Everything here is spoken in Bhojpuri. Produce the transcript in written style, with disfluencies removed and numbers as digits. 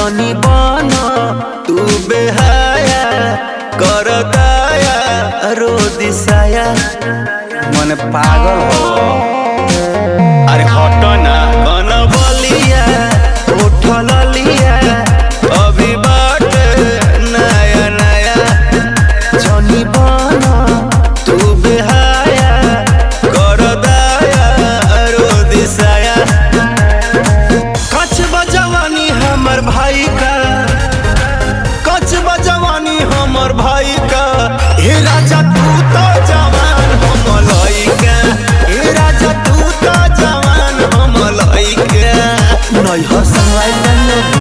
जनी बना तू बेहाया कर दाया रो दिसाया मन पागल हो। अरे हटो ना कन बलिया उठल लिया अभी बाट नया नया जनी बना तू बेहाया कर दाया रो दिसाया। कच बजवानी हमर भाई का, कच बजवानी हमर भाई का, हे राजा तू